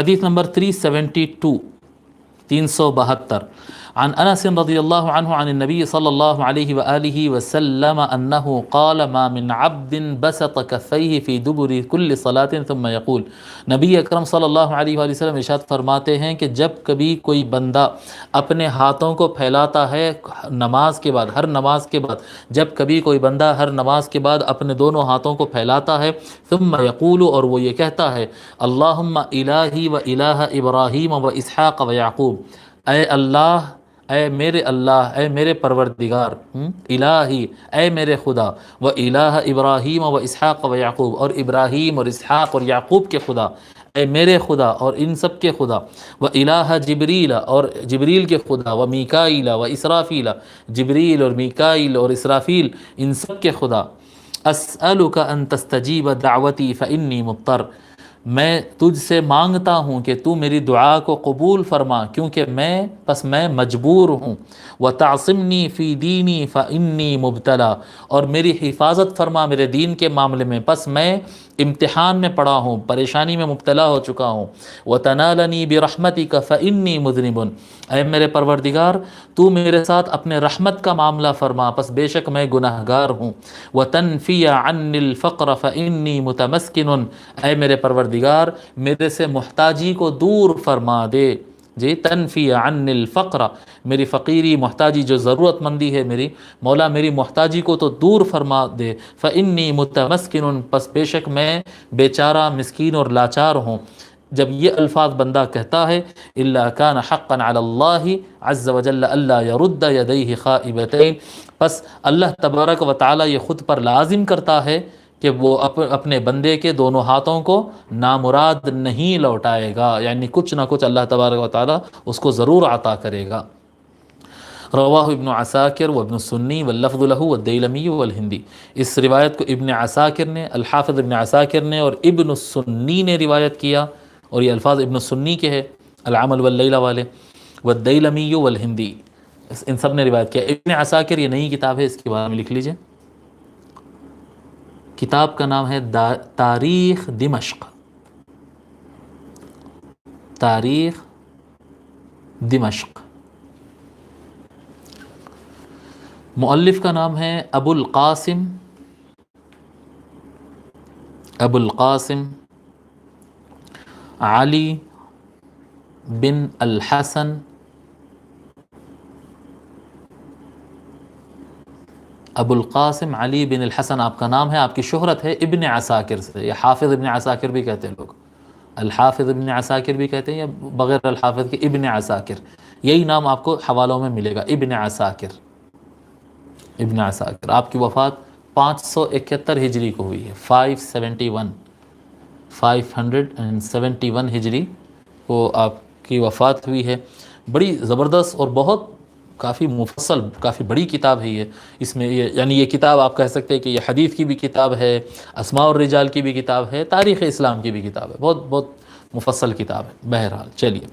حدیث نمبر 372 372 عن انس رضی اللہ عنہ عن النبی صلی اللہ علیہ وآلہ وسلم انه قال ما من عبد بسط کفیہ فی دبر کل صلاة ثم یقول، نبی اکرم صلی اللہ علیہ وآلہ وسلم ارشاد فرماتے ہیں کہ جب کبھی کوئی بندہ اپنے ہاتھوں کو پھیلاتا ہے نماز کے بعد، ہر نماز کے بعد، جب کبھی کوئی بندہ ہر نماز کے بعد اپنے دونوں ہاتھوں کو پھیلاتا ہے، ثم یقول، اور وہ یہ کہتا ہے، اللہم الہی و الہ ابراہیم و اسحاق و یعقوب، اے اللہ، اے میرے اللہ، اے میرے پروردگار، الہی، اے میرے خدا، و الہ ابراہیم و اسحاق و یعقوب، اور ابراہیم اور اسحاق اور یعقوب کے خدا، اے میرے خدا اور ان سب کے خدا، و الہ جبریل، اور جبریل کے خدا، و میکائیل و اسرافیل، جبریل اور میکائیل اور اسرافیل ان سب کے خدا، اسألک ان تستجیب دعوتی فانی مضطر، میں تجھ سے مانگتا ہوں کہ تو میری دعا کو قبول فرما کیونکہ میں مجبور ہوں، وتعصمنی فی دینی فانی مبتلا، اور میری حفاظت فرما میرے دین کے معاملے میں، پس میں امتحان میں پڑا ہوں، پریشانی میں مبتلا ہو چکا ہوں، وتنالنی برحمتک فانی مذنب، اے میرے پروردگار تو میرے ساتھ اپنے رحمت کا معاملہ فرما، پس بے شک میں گناہگار ہوں، وتنفی عنی الفقر فانی متمسکن، اے میرے پروردگار میرے سے محتاجی کو دور فرما دے، جی، تنفی عنی الفقر، میری فقیری محتاجی جو ضرورت مندی ہے میری، مولا میری محتاجی کو تو دور فرما دے، فانی متمسکن، پس بے شک میں بیچارہ، مسکین اور لاچار ہوں۔ جب یہ الفاظ بندہ کہتا ہے، الا کان حقا علی اللہ عز وجل الا یرد یدیہ خائبتین، پس اللہ تبارک و تعالی یہ خود پر لازم کرتا ہے کہ وہ اپنے بندے کے دونوں ہاتھوں کو نامراد نہیں لوٹائے گا، یعنی کچھ نہ کچھ اللہ تبارک و تعالی اس کو ضرور عطا کرے گا۔ رواہ ابن عساکر و ابن السنی واللفظ له والدیلمی والہندی، اس روایت کو ابن عساکر نے، الحافظ ابن عساکر نے اور ابن السنی نے روایت کیا، اور یہ الفاظ ابن السنی کے ہے، العمل واللیلہ والے، والدیلمی والہندی، ان سب نے روایت کیا۔ ابن عساکر یہ نئی کتاب ہے، اس کے بارے میں لکھ لیجئے، کتاب کا نام ہے تاریخ دمشق، تاریخ دمشق، مؤلف کا نام ہے ابو القاسم علی بن الحسن ابو القاسم علی بن الحسن آپ کا نام ہے، آپ کی شہرت ہے ابن عساکر سے، یا حافظ ابن عساکر بھی کہتے ہیں لوگ، الحافظ ابن عساکر بھی کہتے ہیں، یا بغیر الحافظ کے ابن عساکر، یہی نام آپ کو حوالوں میں ملے گا، ابن عساکر، ابن عساکر۔ آپ کی وفات 571 ہجری کو ہوئی ہے، 571 ہجری کو آپ کی وفات ہوئی ہے۔ بڑی زبردست اور بہت کافی مفصل، کافی بڑی کتاب ہے یہ، اس میں یعنی یہ کتاب آپ کہہ سکتے ہیں کہ یہ حدیث کی بھی کتاب ہے، اسماء الرجال کی بھی کتاب ہے، تاریخ اسلام کی بھی کتاب ہے، بہت بہت مفصل کتاب ہے۔ بہرحال چلیے